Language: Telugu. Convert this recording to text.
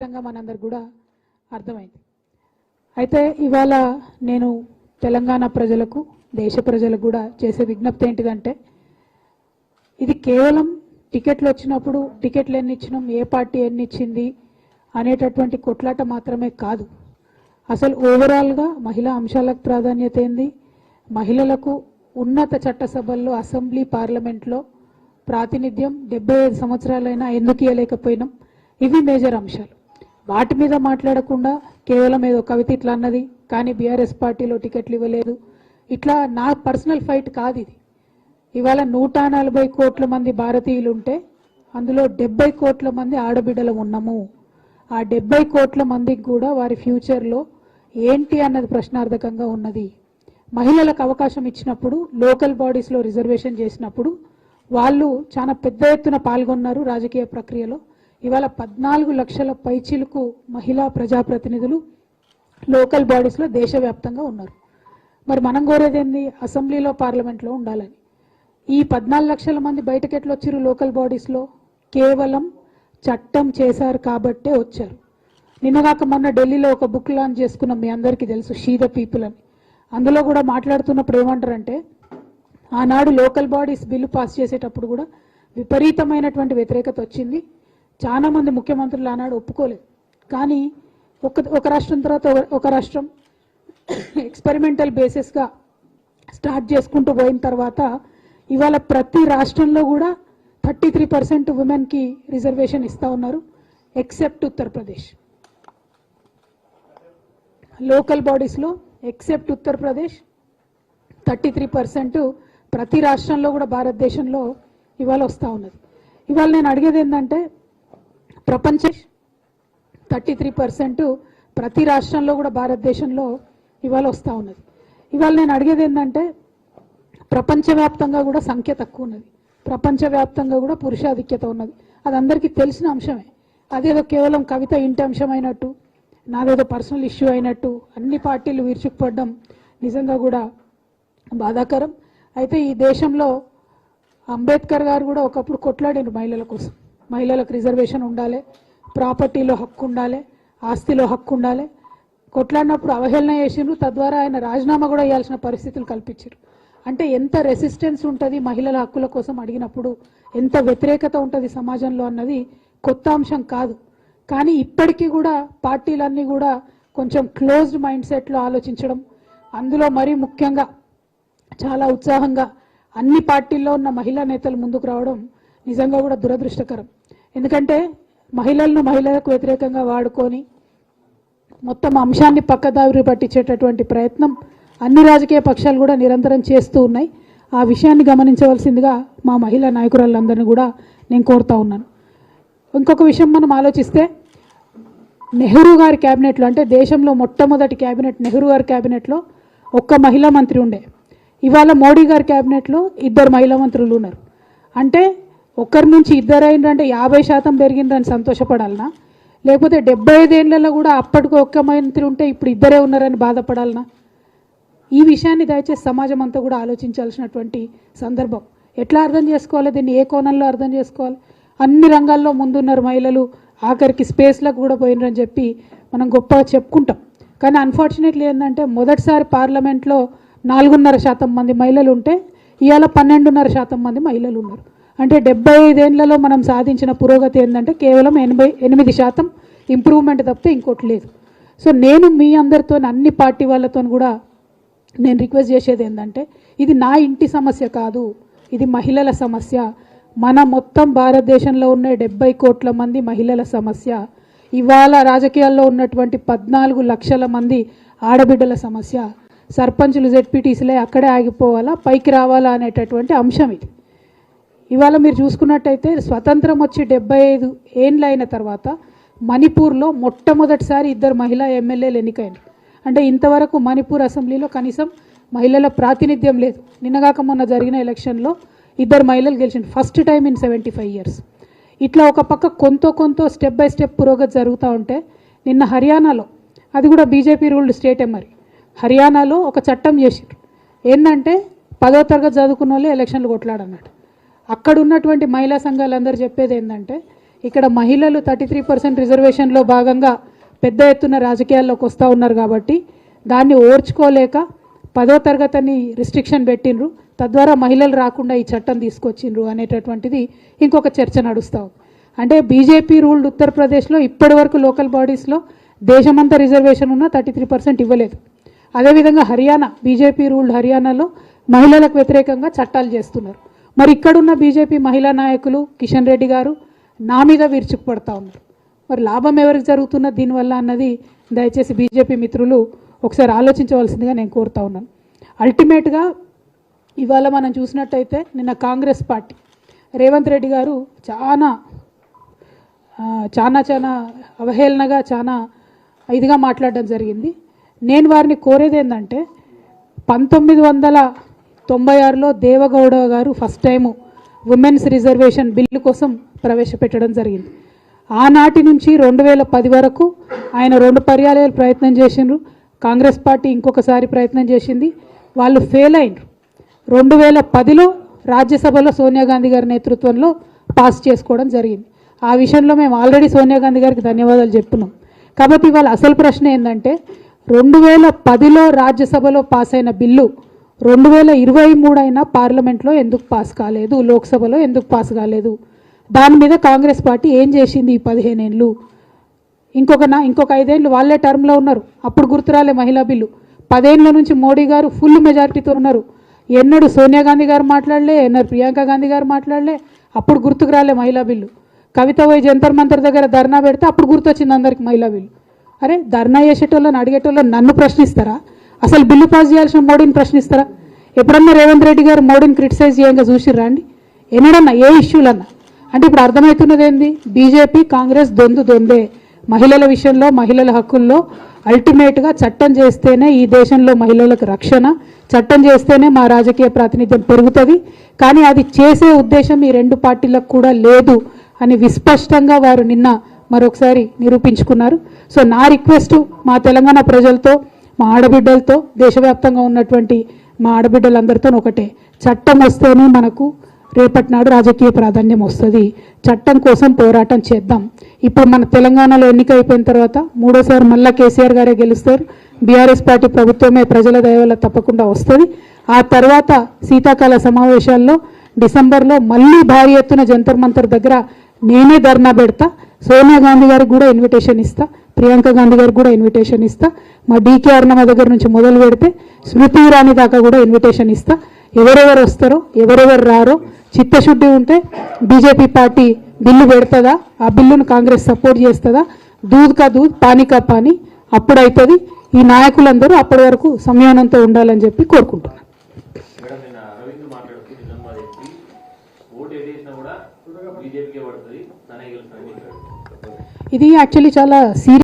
విధంగా మనందరికి కూడా అర్థమైంది. అయితే ఇవాళ నేను తెలంగాణ ప్రజలకు దేశ ప్రజలకు కూడా చేసే విజ్ఞప్తి ఏంటిదంటే ఇది కేవలం టికెట్లు వచ్చినప్పుడు టికెట్లు ఎన్ని ఇచ్చినాం, ఏ పార్టీ ఎన్ని ఇచ్చింది అనేటటువంటి కొట్లాట మాత్రమే కాదు. అసలు ఓవరాల్గా మహిళా అంశాలకు ప్రాధాన్యత ఏంది, మహిళలకు ఉన్నత చట్టసభల్లో అసెంబ్లీ పార్లమెంట్లో ప్రాతినిధ్యం 75 సంవత్సరాలైనా ఎందుకు ఇవ్వలేకపోయినాం, ఇవి మేజర్ అంశాలు. వాటి మీద మాట్లాడకుండా కేవలం ఏదో కవిత ఇట్లా అన్నది కానీ బీఆర్ఎస్ పార్టీలో టికెట్లు ఇవ్వలేదు, ఇట్లా నా పర్సనల్ ఫైట్ కాదు ఇది. ఇవాళ 140 కోట్ల మంది భారతీయులు ఉంటే అందులో 70 కోట్ల మంది ఆడబిడ్డలు ఉన్నాము. ఆ 70 కోట్ల మందికి కూడా వారి ఫ్యూచర్లో ఏంటి అన్నది ప్రశ్నార్థకంగా ఉన్నది. మహిళలకు అవకాశం ఇచ్చినప్పుడు లోకల్ బాడీస్లో రిజర్వేషన్ చేసినప్పుడు వాళ్ళు చాలా పెద్ద ఎత్తున పాల్గొన్నారు రాజకీయ ప్రక్రియలో. ఇవాళ 14 లక్షల పైచిలకు మహిళా ప్రజాప్రతినిధులు లోకల్ బాడీస్లో దేశవ్యాప్తంగా ఉన్నారు. మరి మనం కోరేదేంది, అసెంబ్లీలో పార్లమెంట్లో ఉండాలని. ఈ 14 లక్షల మంది బయటకు ఎట్లా వచ్చారు లోకల్ బాడీస్లో? కేవలం చట్టం చేశారు కాబట్టే వచ్చారు. నిన్నగాక మొన్న ఢిల్లీలో ఒక బుక్ లాంచ్ చేసుకున్నాం, మీ అందరికీ తెలుసు, షీ ద పీపుల్ అని. అందులో కూడా మాట్లాడుతున్నప్పుడు ఏమంటారంటే ఆనాడు లోకల్ బాడీస్ బిల్లు పాస్ చేసేటప్పుడు కూడా విపరీతమైనటువంటి వ్యతిరేకత వచ్చింది. చాలా మంది ముఖ్యమంత్రులు ఆనాడు ఒప్పుకోలేదు. కానీ ఒక రాష్ట్రం తర్వాత ఒక రాష్ట్రం ఎక్స్పెరిమెంటల్ బేసిస్గా స్టార్ట్ చేసుకుంటూ పోయిన తర్వాత ఇవాళ ప్రతి రాష్ట్రంలో కూడా 33% ఉమెన్కి రిజర్వేషన్ ఇస్తూ ఉన్నారు, ఎక్సెప్ట్ ఉత్తరప్రదేశ్. లోకల్ బాడీస్లో ఎక్సెప్ట్ ఉత్తరప్రదేశ్ 33% ప్రతి రాష్ట్రంలో కూడా భారతదేశంలో ఇవాళ వస్తూ ఉన్నది. ఇవాళ నేను అడిగేది ఏంటంటే ప్రపంచ 33% ప్రతి రాష్ట్రంలో కూడా భారతదేశంలో ఇవాళ వస్తూ ఉన్నది. ఇవాళ నేను అడిగేది ఏంటంటే ప్రపంచవ్యాప్తంగా కూడా సంఖ్య తక్కువ ఉన్నది, ప్రపంచవ్యాప్తంగా కూడా పురుషాధిక్యత ఉన్నది. అది అందరికీ తెలిసిన అంశమే. అదేదో కేవలం కవిత ఇంటి అంశం అయినట్టు, నాదేదో పర్సనల్ ఇష్యూ అయినట్టు అన్ని పార్టీలు విరుచుకుపడడం నిజంగా కూడా బాధాకరం. అయితే ఈ దేశంలో అంబేద్కర్ గారు కూడా ఒకప్పుడు కొట్లాడారు మహిళల కోసం. మహిళలకు రిజర్వేషన్ ఉండాలి, ప్రాపర్టీలో హక్కు ఉండాలి, ఆస్తిలో హక్కు ఉండాలి. కొట్లాడినప్పుడు అవహేళన చేసిండ్రు, తద్వారా ఆయన రాజీనామా కూడా ఇవ్వాల్సిన పరిస్థితులు కల్పించారు. అంటే ఎంత రెసిస్టెన్స్ ఉంటుంది మహిళల హక్కుల కోసం అడిగినప్పుడు, ఎంత వ్యతిరేకత ఉంటుంది సమాజంలో అన్నది కొత్త అంశం కాదు. కానీ ఇప్పటికీ కూడా పార్టీలన్నీ కూడా కొంచెం క్లోజ్డ్ మైండ్ సెట్లో ఆలోచించడం, అందులో మరీ ముఖ్యంగా చాలా ఉత్సాహంగా అన్ని పార్టీల్లో ఉన్న మహిళా నేతలు ముందుకు రావడం నిజంగా కూడా దురదృష్టకరం. ఎందుకంటే మహిళలకు వ్యతిరేకంగా వాడుకొని మొత్తం అంశాన్ని పక్కదారి పట్టించేటటువంటి ప్రయత్నం అన్ని రాజకీయ పక్షాలు కూడా నిరంతరం చేస్తూ ఉన్నాయి. ఆ విషయాన్ని గమనించవలసిందిగా మా మహిళా నాయకురాళ్ళందరినీ కూడా నేను కోరుతా ఉన్నాను. ఇంకొక విషయం మనం ఆలోచిస్తే నెహ్రూ గారి క్యాబినెట్లో, అంటే దేశంలో మొట్టమొదటి క్యాబినెట్ నెహ్రూ గారి క్యాబినెట్లో ఒక్క మహిళా మంత్రి ఉండే. ఇవాళ మోడీ గారి క్యాబినెట్లో 2 మహిళా మంత్రులు ఉన్నారు. అంటే ఒకరి నుంచి 2 అయిందంటే 50% పెరిగిందని సంతోషపడాలనా, లేకపోతే 75 ఏళ్లలో కూడా అప్పటికి ఒక్క మంత్రి ఉంటే ఇప్పుడు 2 ఉన్నారని బాధపడాలనా? ఈ విషయాన్ని దయచేసి సమాజం అంతా కూడా ఆలోచించాల్సినటువంటి సందర్భం. ఎట్లా అర్థం చేసుకోవాలి దీన్ని, ఏ కోణంలో అర్థం చేసుకోవాలి? అన్ని రంగాల్లో ముందున్నారు మహిళలు, ఆఖరికి స్పేస్లకు కూడా పోయినరని చెప్పి మనం గొప్పగా చెప్పుకుంటాం. కానీ అన్ఫార్చునేట్లీ ఏంటంటే మొదటిసారి పార్లమెంట్లో 4.5% మంది మహిళలు ఉంటే ఇవాళ 12.5% మంది మహిళలు ఉన్నారు. అంటే 75 ఏళ్లలో మనం సాధించిన పురోగతి ఏంటంటే కేవలం 88% ఇంప్రూవ్మెంట్ తప్పితే ఇంకోటి లేదు. సో నేను మీ అందరితో, అన్ని పార్టీ వాళ్ళతో కూడా నేను రిక్వెస్ట్ చేసేది ఏంటంటే ఇది నా ఇంటి సమస్య కాదు, ఇది మహిళల సమస్య. మన మొత్తం భారతదేశంలో ఉన్న 70 కోట్ల మంది మహిళల సమస్య. ఇవాళ రాజకీయాల్లో ఉన్నటువంటి 14 లక్షల మంది ఆడబిడ్డల సమస్య. సర్పంచులు జెడ్పీటీసీలే అక్కడే ఆగిపోవాలా, పైకి రావాలా అనేటటువంటి అంశం ఇది. ఇవాళ మీరు చూసుకున్నట్టయితే స్వతంత్రం వచ్చి 75 ఏళ్ళు అయిన తర్వాత మణిపూర్లో మొట్టమొదటిసారి 2 మహిళా ఎమ్మెల్యేలు ఎన్నికైనారు. అంటే ఇంతవరకు మణిపూర్ అసెంబ్లీలో కనీసం మహిళల ప్రాతినిధ్యం లేదు. నిన్నగాక మొన్న జరిగిన ఎలక్షన్లో 2 మహిళలు గెలిచింది, ఫస్ట్ టైం ఇన్ 75 ఇయర్స్. ఇట్లా ఒక పక్క కొంత స్టెప్ బై స్టెప్ పురోగతి జరుగుతూ ఉంటే నిన్న హర్యానాలో, అది కూడా బీజేపీ రూల్డ్ స్టేటే, మరి హర్యానాలో ఒక చట్టం చేసారు. ఏంటంటే 10వ తరగతి చదువుకున్న వాళ్ళే ఎలక్షన్లు కొట్లాడన్నట్టు. అక్కడ ఉన్నటువంటి మహిళా సంఘాలందరూ చెప్పేది ఏంటంటే ఇక్కడ మహిళలు 33% రిజర్వేషన్లో భాగంగా పెద్ద ఎత్తున రాజకీయాల్లోకి వస్తూ ఉన్నారు కాబట్టి దాన్ని ఓర్చుకోలేక 10వ తరగతిని రిస్ట్రిక్షన్ పెట్టిండ్రు, తద్వారా మహిళలు రాకుండా ఈ చట్టం తీసుకొచ్చిండ్రు అనేటటువంటిది ఇంకొక చర్చ నడుస్తూ ఉంది. అంటే బీజేపీ రూల్డ్ ఉత్తరప్రదేశ్లో ఇప్పటి వరకు లోకల్ బాడీస్లో దేశమంతా రిజర్వేషన్ ఉన్న 33% ఇవ్వలేదు. అదేవిధంగా హర్యానా, బీజేపీ రూల్డ్ హర్యానాలో మహిళలకు వ్యతిరేకంగా చట్టాలు చేస్తున్నారు. మరి ఇక్కడున్న బీజేపీ మహిళా నాయకులు కిషన్ రెడ్డి గారు నా మీద విరుచుకుపడతా ఉన్నారు. మరి లాభం ఎవరికి జరుగుతున్న దీనివల్ల అన్నది దయచేసి బీజేపీ మిత్రులు ఒకసారి ఆలోచించవలసిందిగా నేను కోరుతా ఉన్నాను. అల్టిమేట్గా ఇవాళ మనం చూసినట్టయితే నిన్న కాంగ్రెస్ పార్టీ రేవంత్ రెడ్డి గారు చాలా అవహేళనగా చాలా ఇదిగా మాట్లాడడం జరిగింది. నేను వారిని కోరేది ఏంటంటే 1996లో దేవగౌడ గారు first time women's reservation bill కోసం ప్రవేశపెట్టడం జరిగింది. ఆనాటి నుంచి 2010 వరకు ఆయన 2 పర్యాయాలు ప్రయత్నం చేసిండ్రు. కాంగ్రెస్ పార్టీ ఇంకొకసారి ప్రయత్నం చేసింది, వాళ్ళు ఫెయిల్ అయినరు. 2010లో రాజ్యసభలో సోనియా గాంధీ గారి నేతృత్వంలో పాస్ చేసుకోవడం జరిగింది. ఆ విషయంలో మేము ఆల్రెడీ సోనియా గాంధీ గారికి ధన్యవాదాలు చెప్తున్నాం. కాబట్టి ఇవాళ అసలు ప్రశ్న ఏంటంటే 2010లో రాజ్యసభలో పాస్ అయిన బిల్లు 2023 అయినా పార్లమెంట్లో ఎందుకు పాస్ కాలేదు, లోక్సభలో ఎందుకు పాస్ కాలేదు? దాని మీద కాంగ్రెస్ పార్టీ ఏం చేసింది ఈ 15 ఏళ్ళు? ఇంకొక 5 ఏళ్ళు వాళ్ళే టర్మ్లో ఉన్నారు, అప్పుడు గుర్తురాలే మహిళా బిల్లు. 10 ఏళ్ళ నుంచి మోడీ గారు ఫుల్ మెజారిటీతో ఉన్నారు, ఎన్నడూ సోనియా గాంధీ గారు మాట్లాడలే, ఎన్నడూ ప్రియాంక గాంధీ గారు మాట్లాడలే, అప్పుడు గుర్తుకు రాలే మహిళా బిల్లు. కవిత పోయి జంతర్ మంతర్ దగ్గర ధర్నా పెడితే అప్పుడు గుర్తొచ్చింది అందరికి మహిళా బిల్లు. అరే ధర్నా చేసేటోళ్ళని అడిగేటోళ్ళని నన్ను ప్రశ్నిస్తారా? అసలు బిల్లు పాస్ చేయాల్సిన మోడీని ప్రశ్నిస్తారా? ఎప్పుడన్నా రేవంత్ రెడ్డి గారు మోడీని క్రిటిసైజ్ చేయంగా చూసిర్రా అండి? ఎన్నడన్నా ఏ ఇష్యూలన్నా? అంటే ఇప్పుడు అర్థమవుతున్నది ఏంది, బీజేపీ కాంగ్రెస్ దొందే. మహిళల విషయంలో, మహిళల హక్కుల్లో అల్టిమేట్గా చట్టం చేస్తేనే ఈ దేశంలో మహిళలకు రక్షణ, చట్టం చేస్తేనే మా రాజకీయ ప్రాతినిధ్యం పెరుగుతుంది. కానీ అది చేసే ఉద్దేశం ఈ 2 పార్టీలకు కూడా లేదు అని విస్పష్టంగా వారు నిన్న మరొకసారి నిరూపించుకున్నారు. సో నా రిక్వెస్ట్ మా తెలంగాణ ప్రజలతో, మా ఆడబిడ్డలతో, దేశవ్యాప్తంగా ఉన్నటువంటి మా ఆడబిడ్డలందరితో ఒకటే, చట్టం వస్తేనే మనకు రేపటి నాడు రాజకీయ ప్రాధాన్యం వస్తుంది. చట్టం కోసం పోరాటం చేద్దాం. ఇప్పుడు మన తెలంగాణలో ఎన్నిక అయిపోయిన తర్వాత 3వ సారి మళ్ళా కేసీఆర్ గారే గెలుస్తారు. బీఆర్ఎస్ పార్టీ ప్రభుత్వమే ప్రజల దయ వల్ల తప్పకుండా వస్తుంది. ఆ తర్వాత శీతాకాల సమావేశాల్లో డిసెంబర్లో మళ్ళీ భారీ ఎత్తున జంతర్ మంతర్ దగ్గర నేనే ధర్నా పెడతా. సోనియా గాంధీ గారికి కూడా ఇన్విటేషన్ ఇస్తా, ప్రియాంక గాంధీ గారికి కూడా ఇన్విటేషన్ ఇస్తా, మా డీకే అరుణమ్మ దగ్గర నుంచి మొదలు పెడితే స్మృతి ఇరానీ దాకా కూడా ఇన్విటేషన్ ఇస్తా. ఎవరెవరు వస్తారో, ఎవరెవరు రారో, చిత్తశుద్ధి ఉంటే బీజేపీ పార్టీ బిల్లు పెడుతుందా, ఆ బిల్లును కాంగ్రెస్ సపోర్ట్ చేస్తుందా, దూద్ కా దూద్ పానీ కా పానీ అప్పుడైతుంది. ఈ నాయకులందరూ అప్పటి వరకు సంయమనంతో ఉండాలని చెప్పి కోరుకుంటున్నాను. ఇది యాక్చువల్లీ చాలా సీరియస్